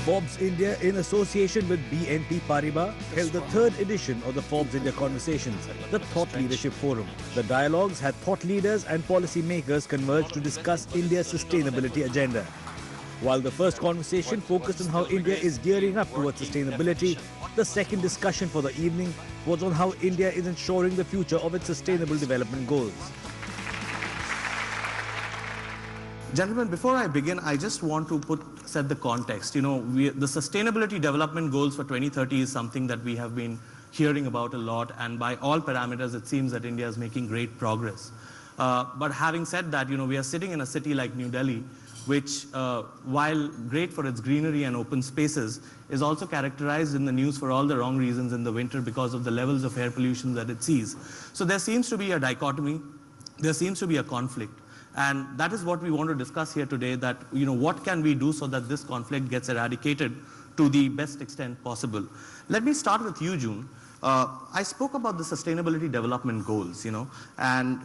Forbes India, in association with BNP Paribas, held the third edition of the Forbes India Conversations, the Thought Leadership Forum. The dialogues had thought leaders and policy makers converge to discuss India's sustainability agenda. While the first conversation focused on how India is gearing up towards sustainability, the second discussion for the evening was on how India is ensuring the future of its sustainable development goals. Gentlemen, before I begin, I just want to set the context. You know, the Sustainability Development Goals for 2030 is something that we have been hearing about a lot, and by all parameters, it seems that India is making great progress. But having said that, you know, we are sitting in a city like New Delhi, which, while great for its greenery and open spaces, is also characterized in the news for all the wrong reasons in the winter because of the levels of air pollution that it sees. So there seems to be a dichotomy, there seems to be a conflict. And that is what we want to discuss here today, that, you know, what can we do so that this conflict gets eradicated to the best extent possible. Let me start with you, June. I spoke about the Sustainability Development Goals, you know, and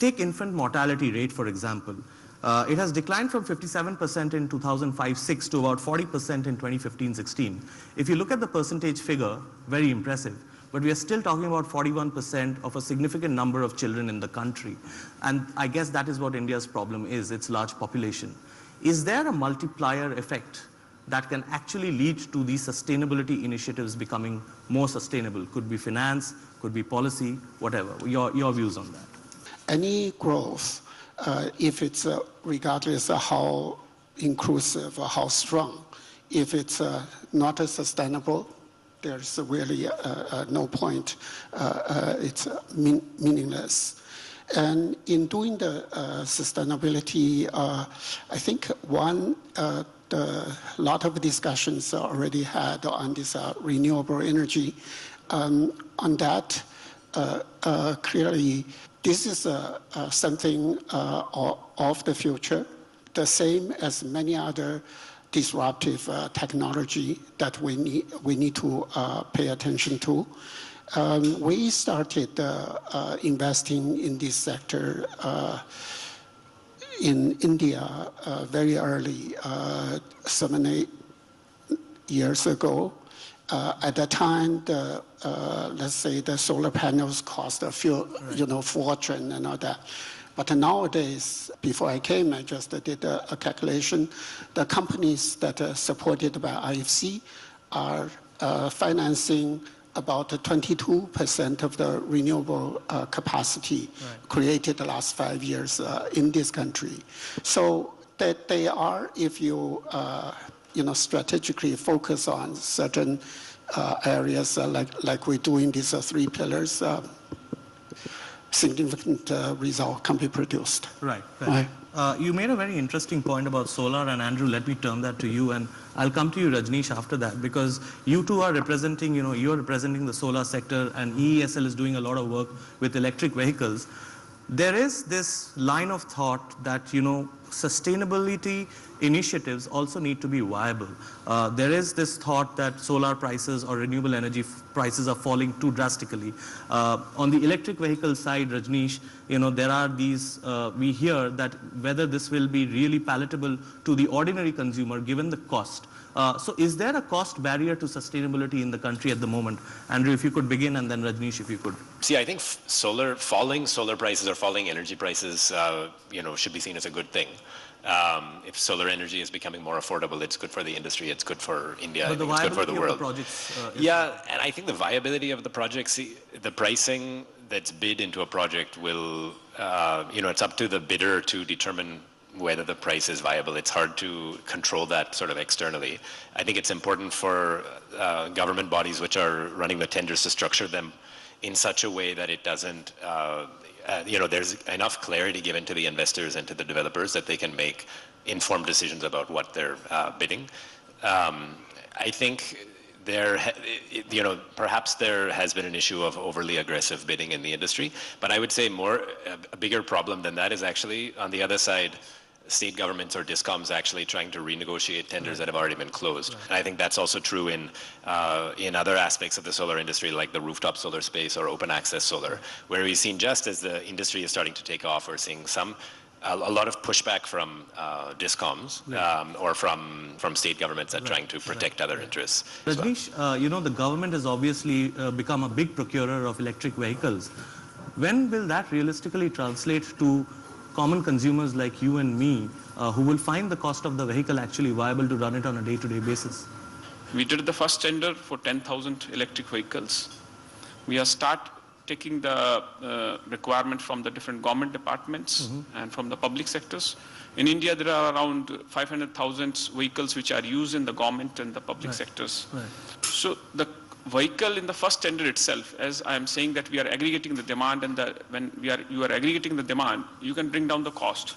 take infant mortality rate, for example. It has declined from 57% in 2005-06 to about 40% in 2015-16. If you look at the percentage figure, very impressive. But we are still talking about 41% of a significant number of children in the country. And I guess that is what India's problem is, its large population. Is there a multiplier effect that can actually lead to these sustainability initiatives becoming more sustainable? Could be finance, could be policy, whatever. Your views on that. Any growth, if it's regardless of how inclusive or how strong, if it's not as sustainable, there's really no point. It's meaningless. And in doing the sustainability, I think the lot of discussions are already had on this renewable energy. On that, clearly, this is something of the future, the same as many other disruptive technology that we need to pay attention to. We started investing in this sector in India very early, 7-8 years ago. At that time, let's say the solar panels cost a few, fortune and all that. But nowadays, before I came, I just did a calculation. The companies that are supported by IFC are financing about 22% of the renewable capacity created the last 5 years in this country. So that they are, if you strategically focus on certain areas like we do in these 3 pillars, significant result can be produced. Right. You made a very interesting point about solar, and Andrew, let me turn that to you, and I'll come to you, Rajneesh, after that, because you two are representing, you're representing the solar sector, and EESL is doing a lot of work with electric vehicles. There is this line of thought that, sustainability initiatives also need to be viable. There is this thought that solar prices or renewable energy prices are falling too drastically. On the electric vehicle side, Rajneesh, there are these, we hear that whether this will be really palatable to the ordinary consumer given the cost. So is there a cost barrier to sustainability in the country at the moment? Andrew, if you could begin, and then Rajneesh, if you could. See, I think falling solar prices or falling energy prices, should be seen as a good thing. If solar energy is becoming more affordable, it's good for the industry, it's good for India, it's good for the world. Projects, and I think the viability of the projects, the pricing that's bid into a project will, it's up to the bidder to determine whether the price is viable. It's hard to control that sort of externally. I think it's important for government bodies which are running the tenders to structure them in such a way that it doesn't, there's enough clarity given to the investors and to the developers that they can make informed decisions about what they're bidding. I think perhaps there has been an issue of overly aggressive bidding in the industry, but I would say a bigger problem than that is actually on the other side, state governments or discoms actually trying to renegotiate tenders that have already been closed. And I think that's also true in other aspects of the solar industry, like the rooftop solar space or open access solar, where we've seen just as the industry is starting to take off, we're seeing some a lot of pushback from discoms or from state governments that are trying to protect other interests. Rajneesh, the government has obviously become a big procurer of electric vehicles. When will that realistically translate to common consumers like you and me who will find the cost of the vehicle actually viable to run it on a day-to-day basis? We did the first tender for 10,000 electric vehicles. We are taking the requirement from the different government departments and from the public sectors. In India, there are around 500,000 vehicles which are used in the government and the public sectors. So the vehicle in the first tender itself, as I am saying that we are aggregating the demand, and when you are aggregating the demand, you can bring down the cost.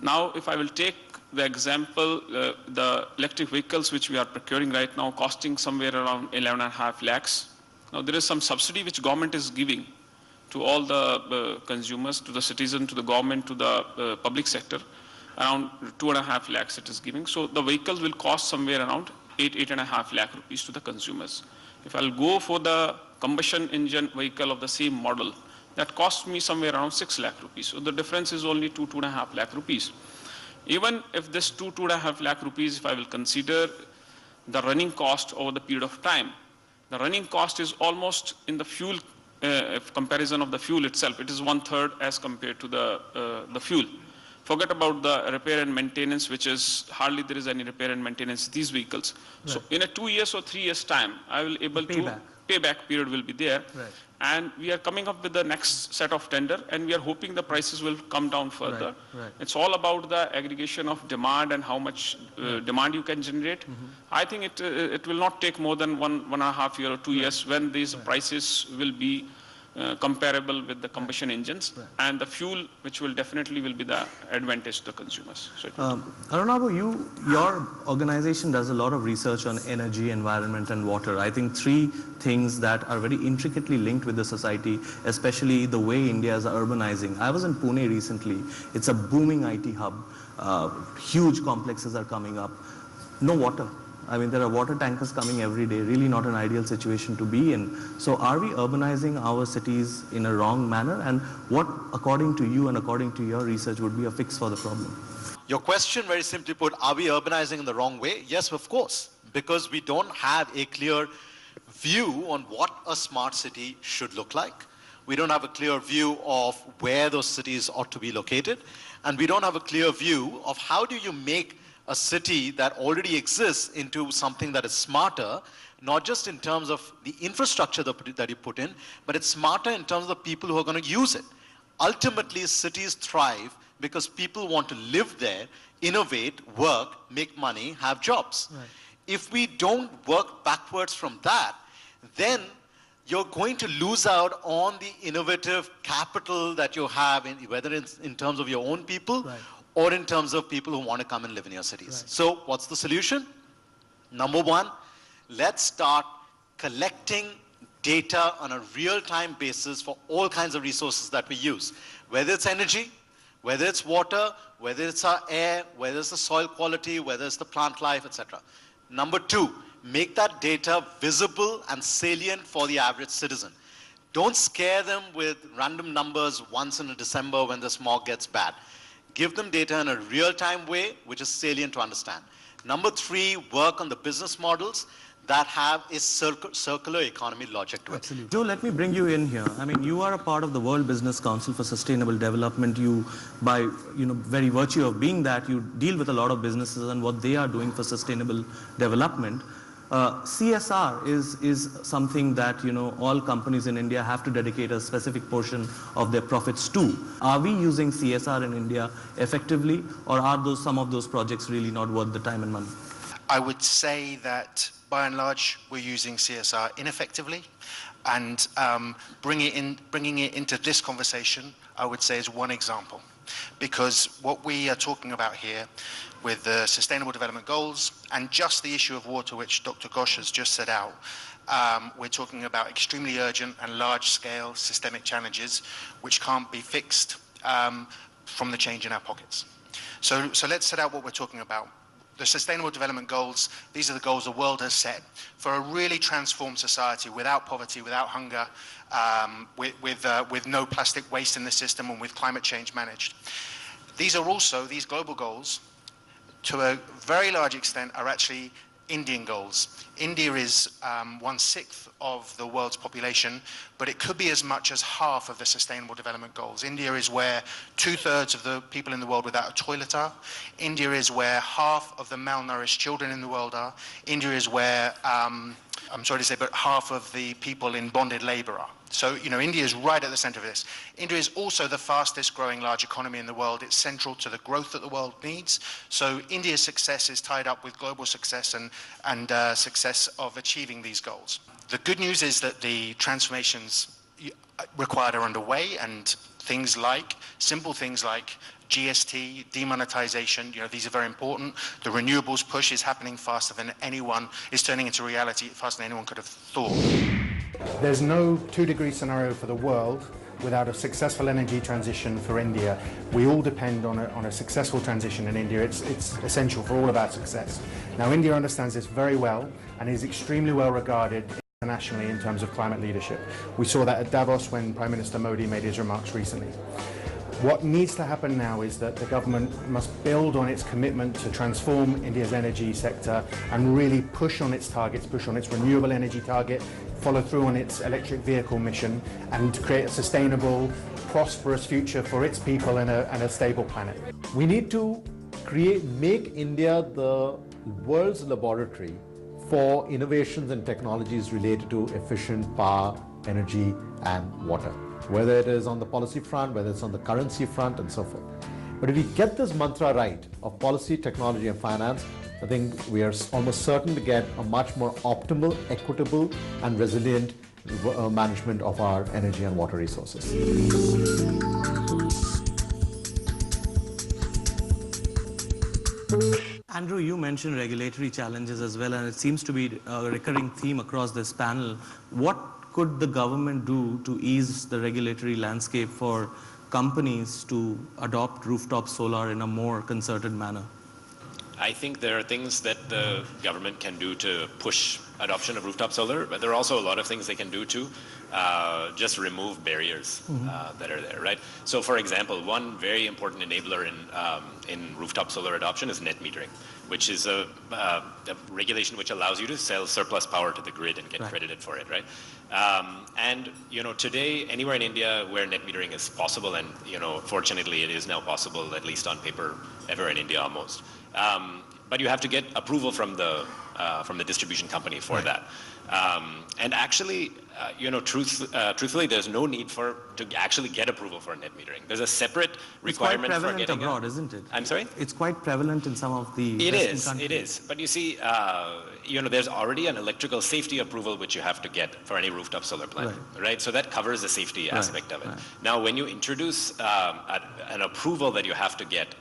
Now, if I will take the example, the electric vehicles which we are procuring right now costing somewhere around 11.5 lakhs. Now, there is some subsidy which government is giving to all the consumers, to the citizen, to the government, to the public sector. Around 2.5 lakhs it is giving. So the vehicles will cost somewhere around 8.5 lakh rupees to the consumers. If I'll go for the combustion engine vehicle of the same model, that costs me somewhere around 6 lakh rupees. So the difference is only 2.5 lakh rupees. Even if this 2.5 lakh rupees, if I will consider the running cost over the period of time, the running cost is almost in the fuel, if comparison of the fuel itself, it is 1/3 as compared to the fuel. Forget about the repair and maintenance, which is hardly there is any repair and maintenance in these vehicles. Right. So in a 2 years or 3 years time, I will able to payback period will be there. Right. And we are coming up with the next set of tender, and we are hoping the prices will come down further. Right. It's all about the aggregation of demand and how much demand you can generate. I think it will not take more than 1.5 years or 2 years when these prices will be comparable with the combustion engines, and the fuel, which will definitely be the advantage to the consumers. So Arunabha, your organization does a lot of research on energy, environment, and water. I think 3 things that are very intricately linked with the society, especially the way India is urbanizing. I was in Pune recently. It's a booming IT hub. Huge complexes are coming up. No water. I mean, there are water tankers coming every day, really not an ideal situation to be in. So are we urbanizing our cities in a wrong manner? And what, according to you and according to your research, would be a fix for the problem? Your question, very simply put, are we urbanizing in the wrong way? Yes, of course, because we don't have a clear view on what a smart city should look like. We don't have a clear view of where those cities ought to be located. And we don't have a clear view of how do you make a city that already exists into something that is smarter, not just in terms of the infrastructure that you put in, but it's smarter in terms of the people who are going to use it. Ultimately, cities thrive because people want to live there, innovate, work, make money, have jobs. Right. If we don't work backwards from that, then you're going to lose out on the innovative capital that you have, whether it's in terms of your own people, or in terms of people who want to come and live in your cities. So what's the solution? Number 1, let's start collecting data on a real-time basis for all kinds of resources that we use, whether it's energy, whether it's water, whether it's our air, whether it's the soil quality, whether it's the plant life, etc. Number 2, make that data visible and salient for the average citizen. Don't scare them with random numbers once in a December when the smog gets bad. Give them data in a real-time way, which is salient to understand. Number 3, work on the business models that have a circular economy logic to it. Absolutely. Joe, let me bring you in here. I mean, you are a part of the World Business Council for Sustainable Development. You, by very virtue of being that, you deal with a lot of businesses and what they are doing for sustainable development. CSR is something that all companies in India have to dedicate a specific portion of their profits to. Are we using CSR in India effectively, or are some of those projects really not worth the time and money? I would say that by and large we're using CSR ineffectively, and bringing it into this conversation, I would say, is one example. Because what we are talking about here with the Sustainable Development Goals and just the issue of water, which Dr. Ghosh has just set out, we're talking about extremely urgent and large-scale systemic challenges which can't be fixed from the change in our pockets. So let's set out what we're talking about. The Sustainable Development Goals, these are the goals the world has set for a really transformed society without poverty, without hunger, with no plastic waste in the system, and with climate change managed. These global goals, to a very large extent, are actually Indian goals. India is 1/6 of the world's population, but it could be as much as half of the Sustainable Development Goals. India is where 2/3 of the people in the world without a toilet are. India is where half of the malnourished children in the world are. India is where, I'm sorry to say, but half of the people in bonded labor are. So, India is right at the center of this. India is also the fastest growing large economy in the world. It's central to the growth that the world needs. So India's success is tied up with global success and success of achieving these goals. The good news is that the transformations required are underway, and simple things like GST, demonetization, these are very important. The renewables push is happening faster than is turning into reality faster than anyone could have thought. There's no 2-degree scenario for the world without a successful energy transition for India. We all depend on a successful transition in India. It's essential for all of our success. Now, India understands this very well and is extremely well regarded internationally in terms of climate leadership. We saw that at Davos when Prime Minister Modi made his remarks recently. What needs to happen now is that the government must build on its commitment to transform India's energy sector and really push on its targets, push on its renewable energy target, follow through on its electric vehicle mission, and create a sustainable, prosperous future for its people and a stable planet. We need to make India the world's laboratory for innovations and technologies related to efficient power, energy, and water, whether it is on the policy front, whether it's on the currency front, and so forth. But if we get this mantra right of policy, technology, and finance, I think we are almost certain to get a much more optimal, equitable, and resilient management of our energy and water resources. Andrew, you mentioned regulatory challenges as well, and it seems to be a recurring theme across this panel. What could the government do to ease the regulatory landscape for companies to adopt rooftop solar in a more concerted manner? I think there are things that the government can do to push adoption of rooftop solar, but there are also a lot of things they can do to just remove barriers that are there, right? So, for example, one very important enabler in rooftop solar adoption is net metering, which is a regulation which allows you to sell surplus power to the grid and get credited for it, right? And today, anywhere in India where net metering is possible, and fortunately it is now possible, at least on paper, ever in India almost. But you have to get approval from the distribution company for that. And actually, truthfully, there's no need to actually get approval for net metering. There's a separate requirement for getting. It's quite prevalent abroad, isn't it? I'm sorry? It's quite prevalent in some of the Western countries. It is. But you see, there's already an electrical safety approval which you have to get for any rooftop solar plant, right? So that covers the safety aspect of it. Now, when you introduce an approval that you have to get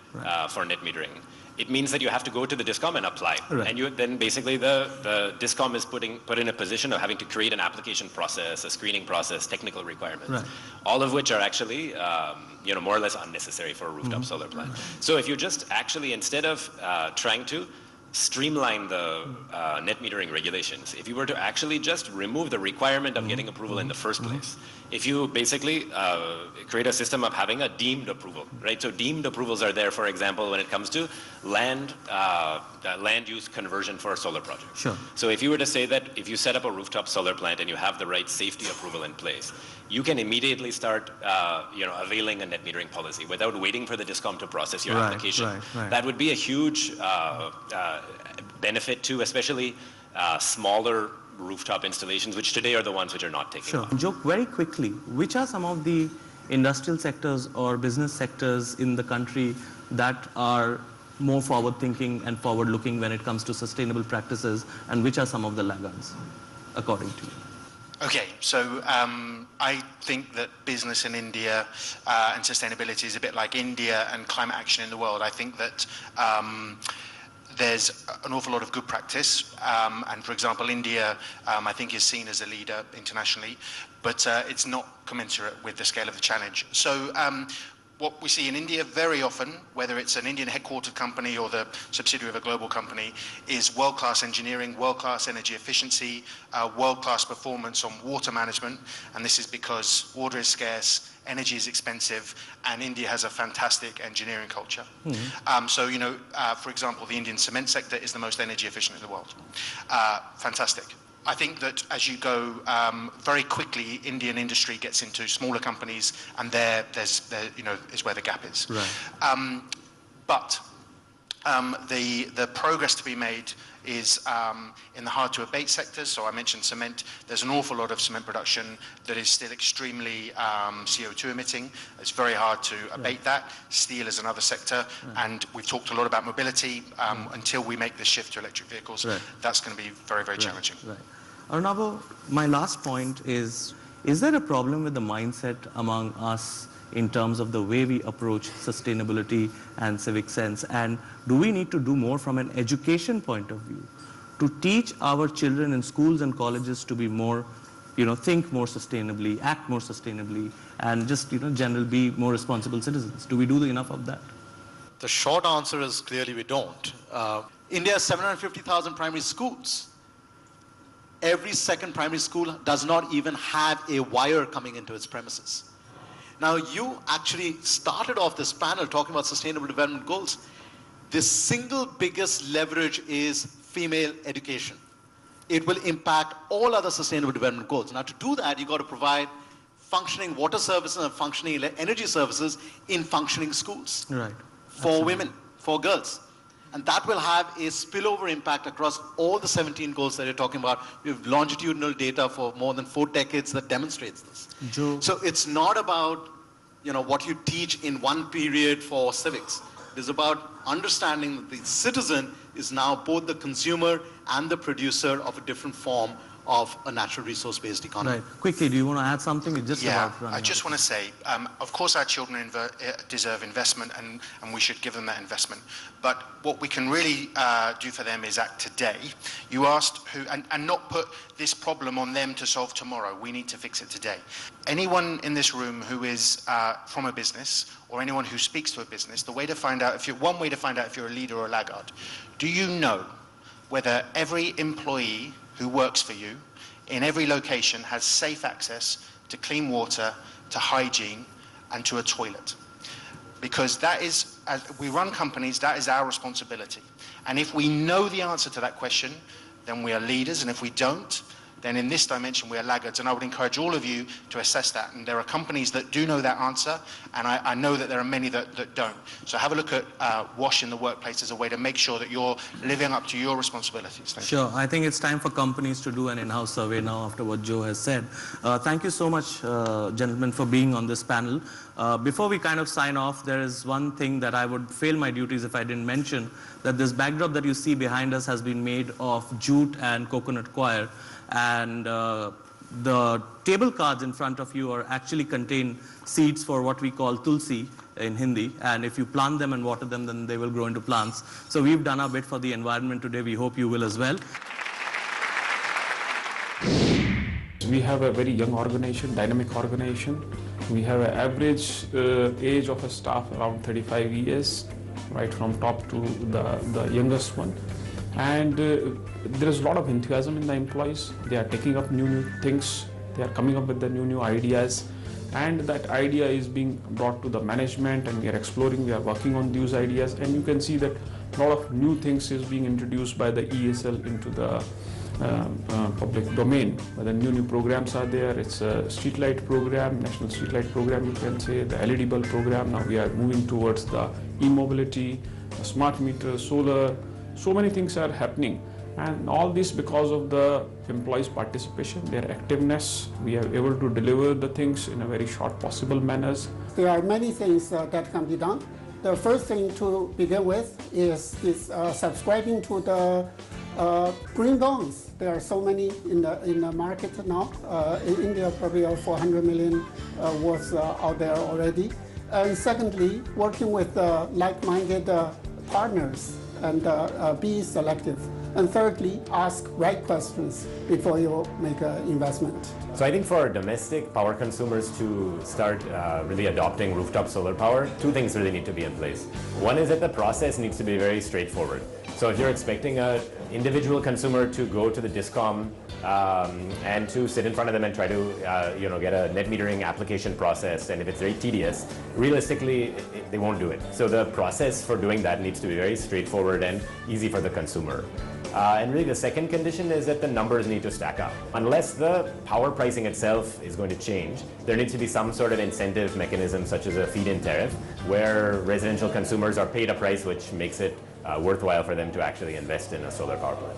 for net metering, it means that you have to go to the DISCOM and apply. And then basically the DISCOM is put in a position of having to create an application process, a screening process, technical requirements, all of which are actually more or less unnecessary for a rooftop solar plant. So if you just actually, instead of trying to streamline the net metering regulations, if you were to actually just remove the requirement of getting approval in the first place, if you basically create a system of having a deemed approval, right? So deemed approvals are there, for example, when it comes to land use conversion for solar projects. Sure. So if you were to say that if you set up a rooftop solar plant and you have the right safety approval in place, you can immediately start availing a net metering policy without waiting for the DISCOM to process your application. That would be a huge benefit to especially smaller rooftop installations, which today are the ones which are not taking off. Joke, very quickly, which are some of the industrial sectors or business sectors in the country that are more forward-thinking and forward-looking when it comes to sustainable practices, and which are some of the laggards, according to you? Okay, so I think that business in India and sustainability is a bit like India and climate action in the world. I think that there's an awful lot of good practice, and for example, India, I think, is seen as a leader internationally, but it's not commensurate with the scale of the challenge. So what we see in India very often, whether it's an Indian headquartered company or the subsidiary of a global company, is world-class engineering, world-class energy efficiency, world-class performance on water management, and this is because water is scarce, energy is expensive, and India has a fantastic engineering culture. So, you know, for example, the Indian cement sector is the most energy efficient in the world. Fantastic. I think that as you go very quickly, Indian industry gets into smaller companies, and there is where the gap is. Right. But the progress to be made is in the hard-to-abate sectors. So I mentioned cement. There's an awful lot of cement production that is still extremely CO2 emitting. It's very hard to abate that. Steel is another sector, and we've talked a lot about mobility. Until we make the shift to electric vehicles, that's going to be very, very challenging. Right. Arunabha, my last point is there a problem with the mindset among us in terms of the way we approach sustainability and civic sense? And do we need to do more from an education point of view to teach our children in schools and colleges to be more, think more sustainably, act more sustainably, and just, generally be more responsible citizens? Do we do enough of that? The short answer is clearly we don't. India has 750,000 primary schools. Every second primary school does not even have a wire coming into its premises. Now, you actually started off this panel talking about sustainable development goals. The single biggest leverage is female education. It will impact all other sustainable development goals. Now, to do that, you've got to provide functioning water services and functioning energy services in functioning schools. Right. For women, for girls. And that will have a spillover impact across all the 17 goals that you're talking about. We have longitudinal data for more than 4 decades that demonstrates this. Joe. So it's not about, what you teach in one period for civics. It is about understanding that the citizen is now both the consumer and the producer of a different form of a natural resource-based economy. Right. Quickly, do you want to add something? I just want to say, of course our children deserve investment, and we should give them that investment. But what we can really do for them is act today. You asked who, and not put this problem on them to solve tomorrow. We need to fix it today. Anyone in this room who is from a business, or anyone who speaks to a business, one way to find out if you're a leader or a laggard, do you know whether every employee who works for you in every location has safe access to clean water, to hygiene, and to a toilet? Because that is, as we run companies, that is our responsibility. And if we know the answer to that question, then we are leaders, and if we don't, then in this dimension we are laggards. And I would encourage all of you to assess that. And there are companies that do know that answer, and I know that there are many that don't. So have a look at WASH in the workplace as a way to make sure that you're living up to your responsibilities. Thank you. I think it's time for companies to do an in-house survey now after what Joe has said. Thank you so much, gentlemen, for being on this panel. Before we kind of sign off, there is one thing that I would fail my duties if I didn't mention, that this backdrop that you see behind us has been made of jute and coconut coir. And the table cards in front of you actually contain seeds for what we call tulsi in Hindi, and if you plant them and water them, then they will grow into plants. So we've done our bit for the environment today. We hope you will as well. We have a very young organization, dynamic organization. We have an average age of a staff around 35 years, right from top to the youngest one. And there is a lot of enthusiasm in the employees. They are taking up new things. They are coming up with the new ideas. And that idea is being brought to the management, and we are exploring, we are working on these ideas. And you can see that a lot of new things is being introduced by the EESL into the public domain. But the new programs are there. It's a street light program, national street light program, you can say, the LED bulb program. Now we are moving towards the e-mobility, smart meter, solar. So many things are happening, and all this because of the employees' participation, their activeness. We are able to deliver the things in a very short possible manners. There are many things that can be done. The first thing to begin with is subscribing to the green bonds. There are so many in the market now. In India, probably 400 million was out there already. And secondly, working with like-minded partners, and be selective. And thirdly, ask right questions before you make an investment. So I think for domestic power consumers to start really adopting rooftop solar power, 2 things really need to be in place. One is that the process needs to be very straightforward. So if you're expecting an individual consumer to go to the discom and to sit in front of them and try to get a net metering application processed, and if it's very tedious, realistically they won't do it. So the process for doing that needs to be very straightforward and easy for the consumer. And really the second condition is that the numbers need to stack up. Unless the power pricing itself is going to change, there needs to be some sort of incentive mechanism such as a feed-in tariff where residential consumers are paid a price which makes it worthwhile for them to actually invest in a solar power plant.